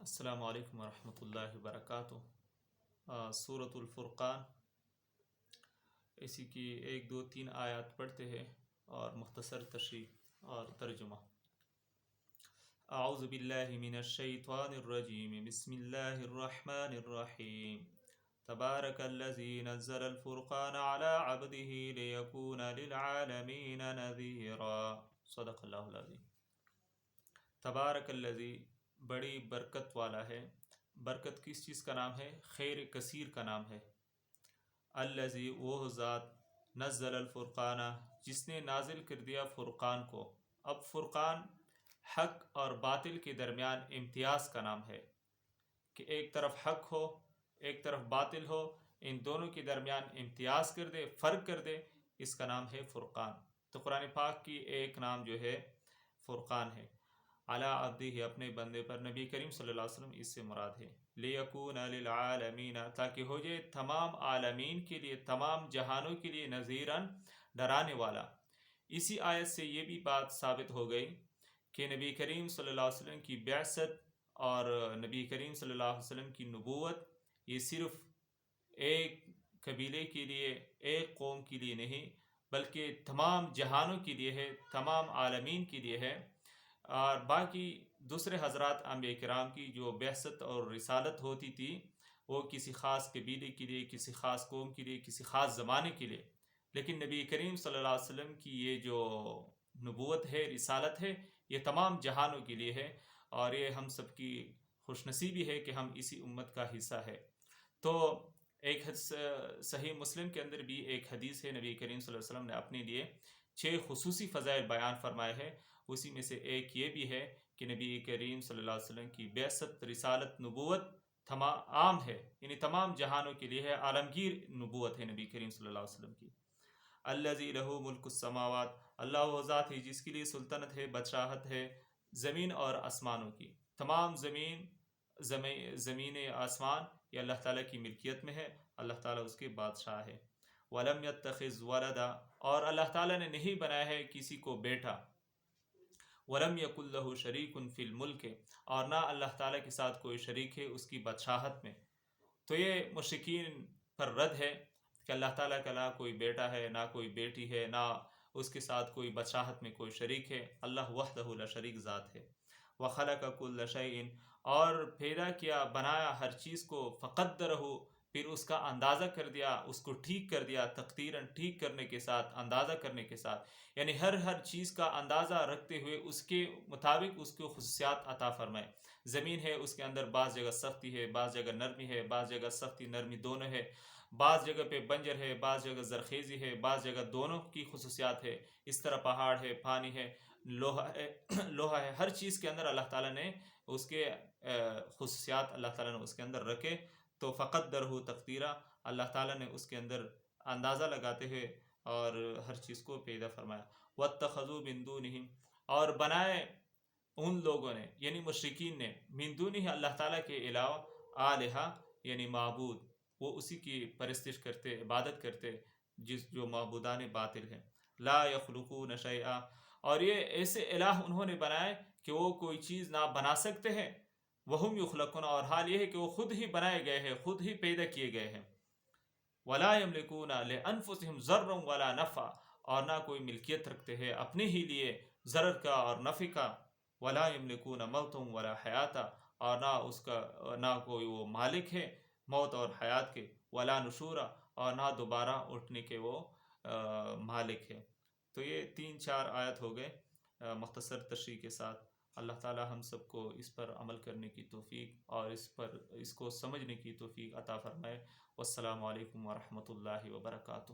السلام علیکم ورحمۃ اللہ وبرکاتہ۔ سورۃ الفرقان، اسی کی ایک دو تین آیات پڑھتے ہیں اور مختصر تشریح اور ترجمہ۔ اعوذ باللہ من الشیطان الرجیم، بسم اللہ الرحمن الرحیم۔ تبارک الذی نزل الفرقان علی عبدہ لیکون للعالمین نذیرا۔ صدق اللہ العظیم۔ تبارک الذی، بڑی برکت والا ہے۔ برکت کس چیز کا نام ہے؟ خیر کثیر کا نام ہے۔ الذی، وہ ذات، نزل الفرقان، جس نے نازل کر دیا فرقان کو۔ اب فرقان حق اور باطل کے درمیان امتیاز کا نام ہے، کہ ایک طرف حق ہو ایک طرف باطل ہو، ان دونوں کے درمیان امتیاز کر دے، فرق کر دے، اس کا نام ہے فرقان۔ تو قرآن پاک کی ایک نام جو ہے فرقان ہے۔ علی عبدہ، اپنے بندے پر، نبی کریم صلی اللہ علیہ وسلم اس سے مراد ہے۔ لیکون للعالمین، تاکہ ہو جائے تمام عالمین کے لیے، تمام جہانوں کے لیے، نذیراً، ڈرانے والا۔ اسی آیت سے یہ بھی بات ثابت ہو گئی کہ نبی کریم صلی اللہ علیہ وسلم کی بعثت اور نبی کریم صلی اللہ علیہ وسلم کی نبوت یہ صرف ایک قبیلے کے لیے، ایک قوم کے لیے نہیں، بلکہ تمام جہانوں کے لیے ہے، تمام عالمین کے لیے ہے۔ اور باقی دوسرے حضرات انبیاء کرام کی جو بعثت اور رسالت ہوتی تھی، وہ کسی خاص قبیلے کے لیے، کسی خاص قوم کے لیے، کسی خاص زمانے کے لیے۔ لیکن نبی کریم صلی اللہ علیہ وسلم کی یہ جو نبوت ہے، رسالت ہے، یہ تمام جہانوں کے لیے ہے، اور یہ ہم سب کی خوش نصیبی ہے کہ ہم اسی امت کا حصہ ہے۔ تو ایک صحیح مسلم کے اندر بھی ایک حدیث ہے، نبی کریم صلی اللہ علیہ وسلم نے اپنے لیے 6 خصوصی فضائل بیان فرمائے ہیں۔ اسی میں سے ایک یہ بھی ہے کہ نبی کریم صلی اللہ علیہ وسلم کی بعثت، رسالت، نبوت عام ہے، یعنی تمام جہانوں کے لیے ہے، عالمگیر نبوت ہے نبی کریم صلی اللہ علیہ وسلم کی۔ الذی لہ ملک السماوات، اللہ وہ ذات ہے جس کے لیے سلطنت ہے، بادشاہت ہے زمین اور آسمانوں کی۔ تمام زمین آسمان یہ اللہ تعالیٰ کی ملکیت میں ہے، اللہ تعالیٰ اس کے بادشاہ ہے۔ ولم یتخذ ولدا، اور اللہ تعالیٰ نے نہیں بنایا ہے کسی کو بیٹا۔ ولم یکن لہ شریک فی الملک، اور نہ اللہ تعالیٰ کے ساتھ کوئی شریک ہے اس کی بادشاہت میں۔ تو یہ مشرکین پر رد ہے کہ اللہ تعالیٰ کا نہ کوئی بیٹا ہے، نہ کوئی بیٹی ہے، نہ اس کے ساتھ کوئی بادشاہت میں کوئی شریک ہے۔ اللہ وحدہ لا شریک ذات ہے۔ وخلق کل شیء، اور پیدا کیا، بنایا ہر چیز کو، فقدرہ، پھر اس کا اندازہ کر دیا، اس کو ٹھیک کر دیا، تقدیراً، ٹھیک کرنے کے ساتھ، اندازہ کرنے کے ساتھ، یعنی ہر چیز کا اندازہ رکھتے ہوئے اس کے مطابق اس کو خصوصیات عطا فرمائے۔ زمین ہے، اس کے اندر بعض جگہ سختی ہے، بعض جگہ نرمی ہے، بعض جگہ سختی نرمی دونوں ہے، بعض جگہ پہ بنجر ہے، بعض جگہ زرخیزی ہے، بعض جگہ دونوں کی خصوصیات ہے۔ اس طرح پہاڑ ہے، پانی ہے، لوہا ہے، ہر چیز کے اندر اللہ تعالیٰ نے اس کے خصوصیات اللہ تعالیٰ نے اس کے اندر رکھے۔ تو فقدرہ تقدیرا، اللہ تعالیٰ نے اس کے اندر اندازہ لگاتے ہوئے اور ہر چیز کو پیدا فرمایا۔ واتخذوا من دونہ، اور بنائے ان لوگوں نے، یعنی مشرکین نے، من دونہ، اللہ تعالیٰ کے علاوہ، آلہہ، یعنی معبود، وہ اسی کی پرستش کرتے، عبادت کرتے، جو معبودان باطل ہیں۔ لا یخلقون شیئا، اور یہ ایسے الہ انہوں نے بنائے کہ وہ کوئی چیز نہ بنا سکتے ہیں۔ وہم یخلقون، اور حال یہ ہے کہ وہ خود ہی بنائے گئے ہیں، خود ہی پیدا کیے گئے ہیں۔ ولا یملکون لانفسہم ضرا ولا نفعا، اور نہ کوئی ملکیت رکھتے ہیں اپنے ہی لیے ضرر کا اور نفع کا۔ ولا یملکون موتا ولا حیاتا، اور نہ کوئی وہ مالک ہے موت اور حیات کے۔ ولا نشورا، اور نہ دوبارہ اٹھنے کے وہ مالک ہے۔ تو یہ 3-4 آیت ہو گئے مختصر تشریح کے ساتھ۔ اللہ تعالی ہم سب کو اس پر عمل کرنے کی توفیق اور اس کو سمجھنے کی توفیق عطا فرمائے۔ والسلام علیکم ورحمۃ اللہ وبرکاتہ۔